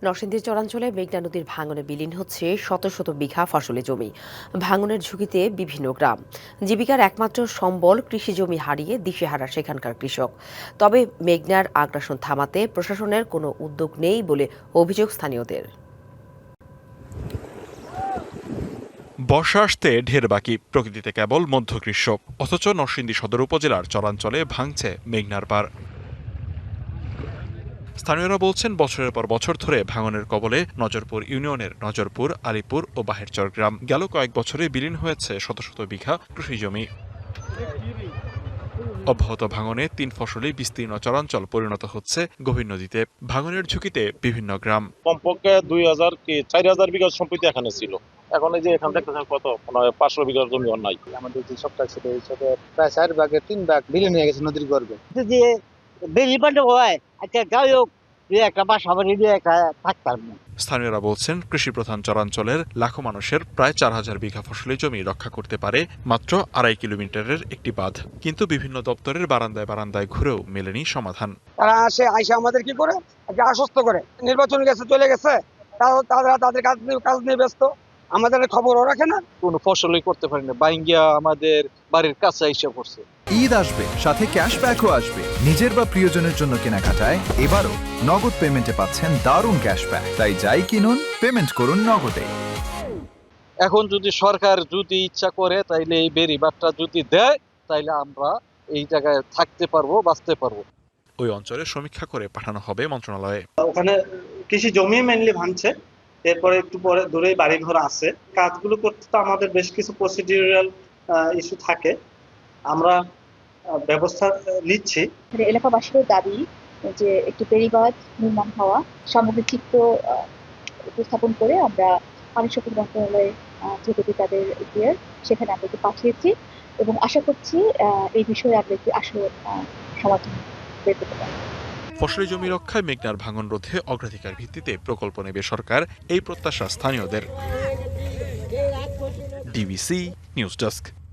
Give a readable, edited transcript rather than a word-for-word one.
নরসিংদী চরাঞ্চলে মেঘনা নদীর ভাঙনে বিলীন হচ্ছে শত শত বিঘা ফসলি জমি। ভাঙনের ঝুঁকিতে বিভিন্ন গ্রাম। জীবিকার একমাত্র সম্বল কৃষি জমি হারিয়ে দিশেহারা সেখানকার কৃষক। তবে মেঘনার আগ্রাসন থামাতে প্রশাসনের কোনো উদ্যোগ নেই বলে অভিযোগ স্থানীয়দের। বর্ষা আসতে ঢের বাকি, প্রকৃতিতে কেবল মধ্য গ্রীষ্ম, অথচ নরসিংদী সদর উপজেলার চরাঞ্চলে ভাঙছে মেঘনার পার। স্থানীয়রা বলছেন, বছরের পর বছর ধরে ভাঙনের কবলে নজরপুর ইউনিয়নের নজরপুর, আলীপুর ও বাহেরচর গ্রাম। গেল কয়েক বছরে বিলীন হয়েছে শত শত বিঘা কৃষি জমি। অব্যাহত ভাঙনে 3 ফসলি বিস্তীর্ণ চরাঞ্চল পরিণত হচ্ছে গভীর নদীতে। ভাঙনের ঝুঁকিতে বিভিন্ন গ্রাম। কমপক্ষে 2000 কি 4000 বিঘা সম্পত্তি এখানে ছিল। এখন এই যে এখান থেকে কত 500 বিঘার জমি নাই। আমাদের যে সবটা ছিল এই সবে প্রায় 4 ভাগের 3 ভাগ বিলীন হয়ে গেছে নদীর গর্ভে। যদি বেশি পানি হয় আচ্ছা যাই হোক একটা বাসা বাড়ি দিয়ে একটা থাকতাম না। স্থানীয়রা বলছেন, কৃষি প্রধান চরাঞ্চলের লাখো মানুষের প্রায় 4000 বিঘা ফসলি জমি রক্ষা করতে পারে মাত্র 2.5 কিলোমিটারের একটি বাঁধ। কিন্তু বিভিন্ন দপ্তরের বারান্দায় বারান্দায় ঘুরেও মেলেনি সমাধান। তারা আইসা আমাদের কি করে একটা আশ্বস্ত করে নির্বাচন গেছে চলে গেছে, তাদের কাজ নিয়ে ব্যস্ত, আমাদের খবরও রাখে না। কোনো ফসলই করতে পারি না, বাইঙ্গিয়া আমাদের বাড়ির কাছে এসে পড়ছে। ঈদ আসবে, সাথে ক্যাশব্যাকও আসবে। নিজের বা প্রিয়জনের জন্য কেনাকাটায় এবারও নগদ পেমেন্টে পাচ্ছেন দারুণ ক্যাশব্যাক। তাই যাই কিনুন, পেমেন্ট করুন নগদে। এখন যদি সরকার যদি ইচ্ছা করে তাইলে এই বেড়িবাঁধটা যদি দেয় তাইলে আমরা এই জায়গায় থাকতে পারবো, বাঁচতে পারবো। ওই অঞ্চলে সমীক্ষা করে পাঠানো হবে মন্ত্রণালয়ে। ওখানে কৃষি জমি মেইনলি ভাঙছে, এরপরে একটু পরে দূরেই বাড়িঘর আছে। কাজগুলো করতে তো আমাদের বেশ কিছু প্রসিডিউরাল ইস্যু থাকে, আমরা ব্যবস্থা নিচ্ছি। এলাকাবাসীর দাবি যে একটি বেড়িবাঁধ নির্মাণ হওয়া, সামগ্রিক চিত্র উপস্থাপন করে আমরা পানি সম্পদ মন্ত্রণালয়ে যেটি তাদের দিয়ে সেখানে আমরা একটু পাঠিয়েছি এবং আশা করছি এই বিষয়ে আমরা একটি আসল সমাধান বের করতে পারব। ফসলি জমি রক্ষায় মেঘনার ভাঙন রোধে অগ্রাধিকার ভিত্তিতে প্রকল্প নেবে সরকার, এই প্রত্যাশা স্থানীয়দের। DBC news desk.